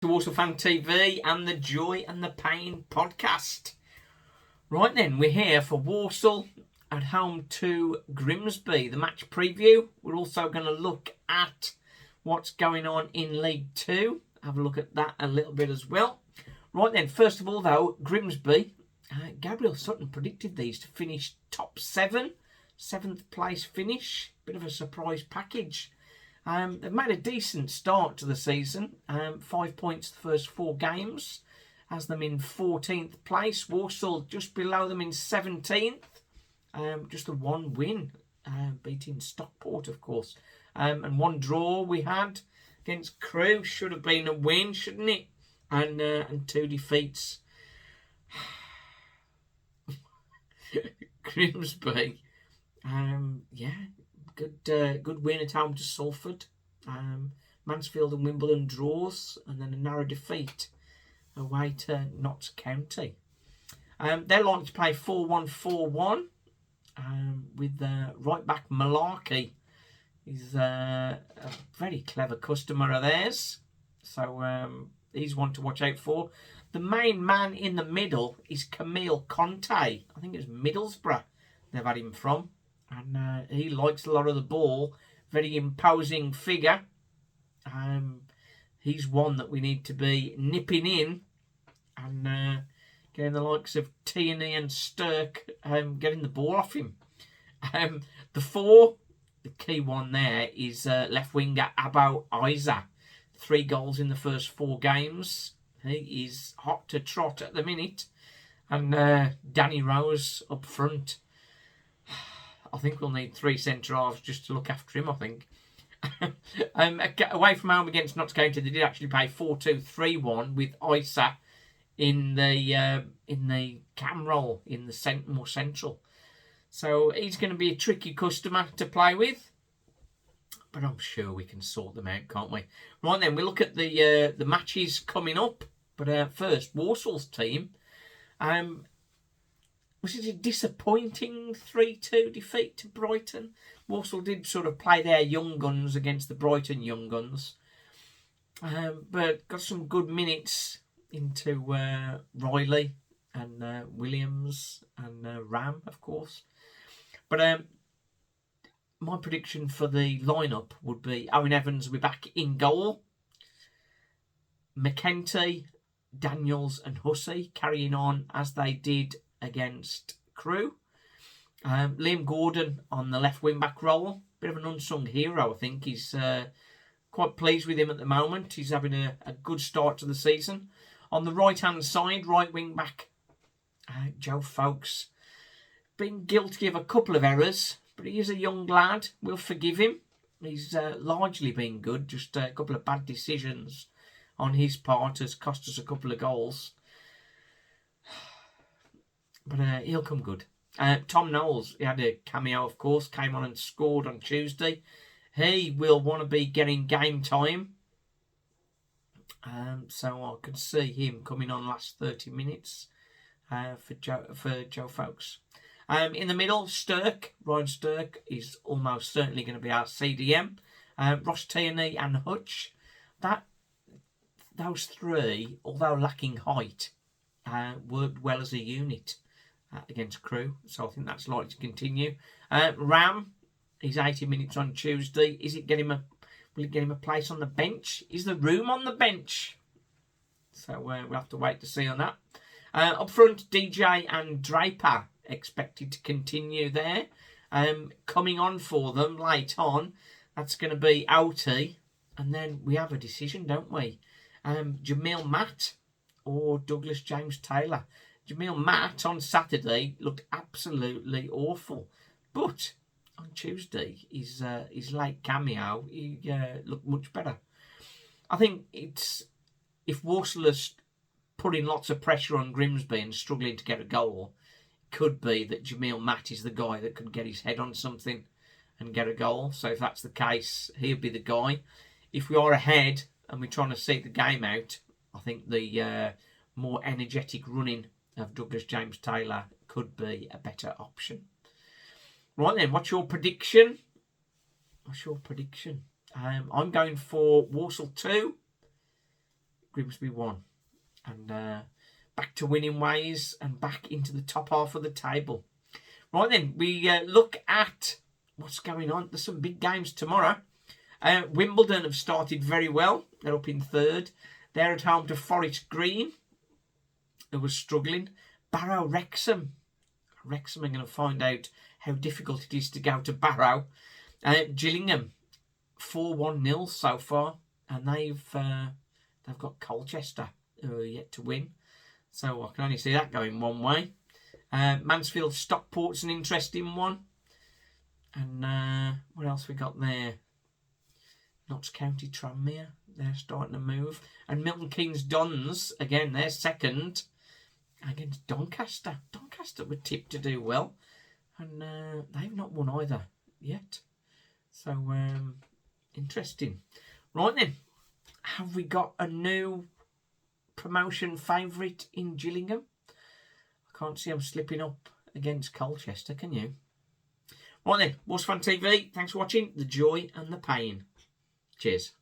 To Walsall Fan TV and the Joy and the Pain podcast. Right then, we're here for Walsall at home to Grimsby, the match preview. We're also going to look at what's going on in League 2. Have a look at that a little bit as well. Right then, first of all though, Grimsby. Gabriel Sutton predicted these to finish top 7. 7th place finish. Bit of a surprise package. They've made a decent start to the season. 5 points the first 4 games. Has them in 14th place. Walsall just below them in 17th. Just the 1 win. Beating Stockport, of course. And 1 draw we had against Crewe. Should have been a win, shouldn't it? And 2 defeats. Grimsby. Good win at home to Salford. Mansfield and Wimbledon draws, and then a narrow defeat away to Notts County. They're likely to play 4-1-4-1 with right back Malarkey. He's a very clever customer of theirs, so he's one to watch out for. The main man in the middle is Camille Conte. I think it's Middlesbrough they've had him from. And he likes a lot of the ball. Very imposing figure. He's one that we need to be nipping in. And getting the likes of Tierney and Stirk getting the ball off him. The 4, the key one there is left winger Abo Isa. 3 goals in the first 4 games. He is hot to trot at the minute. And Danny Rose up front. I think we'll need 3 centre-halves just to look after him, I think. Away from home against Notts County, they did actually play 4-2-3-1 with Isa in the cam role, in the more central. So he's going to be a tricky customer to play with. But I'm sure we can sort them out, can't we? Right then, we look at the matches coming up. But first, Walsall's team. Was it a disappointing 3-2 defeat to Brighton? Walsall did sort of play their young guns against the Brighton young guns. But got some good minutes into Riley and Williams and Ram, of course. But my prediction for the lineup would be Owen Evans will be back in goal. McKenty, Daniels and Hussey carrying on as they did against Crewe. Liam Gordon on the left wing back role. Bit of an unsung hero, I think. He's quite pleased with him at the moment. He's having a good start to the season. On the right hand side, right wing back Joe Folks. Been guilty of a couple of errors, but he is a young lad. We'll forgive him. He's largely been good. Just a couple of bad decisions on his part has cost us a couple of goals. But he'll come good. Tom Knowles, he had a cameo, of course, came on and scored on Tuesday. He will want to be getting game time. So I could see him coming on last 30 minutes for Joe Folks. In the middle, Ryan Stirk is almost certainly going to be our CDM. Ross Tierney and Hutch. Those 3, although lacking height, worked well as a unit against Crewe, so I think that's likely to continue. Ram, he's 80 minutes on Tuesday. Will it get him a place on the bench? Is there room on the bench? So we'll have to wait to see on that. Up front, DJ and Draper expected to continue there. Coming on for them late on, that's going to be Outy, and then we have a decision, don't we? Jamil Matt or Douglas James Taylor. Jamil Matt on Saturday looked absolutely awful, but on Tuesday his late cameo he looked much better. I think if Walsall is putting lots of pressure on Grimsby and struggling to get a goal, it could be that Jamil Matt is the guy that could get his head on something and get a goal. So if that's the case, he'll be the guy. If we are ahead and we're trying to see the game out, I think the more energetic running of Douglas James Taylor could be a better option. Right then, what's your prediction? I'm going for Walsall 2, Grimsby 1. And back to winning ways and back into the top half of the table. Right then, we look at what's going on. There's some big games tomorrow. Wimbledon have started very well. They're up in 3rd. They're at home to Forest Green, who was struggling. Barrow Wrexham. Wrexham are going to find out how difficult it is to go to Barrow. Gillingham, 4-1-0 so far. And they've got Colchester, who are yet to win. So I can only see that going one way. Mansfield Stockport's an interesting one. And what else we got there? Notts County Tranmere, they're starting to move. And Milton Keynes Dons, again, they're 2nd against Doncaster. Doncaster were tipped to do well. And they've not won either yet. So, interesting. Right then, have we got a new promotion favourite in Gillingham? I can't see them slipping up against Colchester, can you? Right then, Walsall Fan TV, thanks for watching. The joy and the pain. Cheers.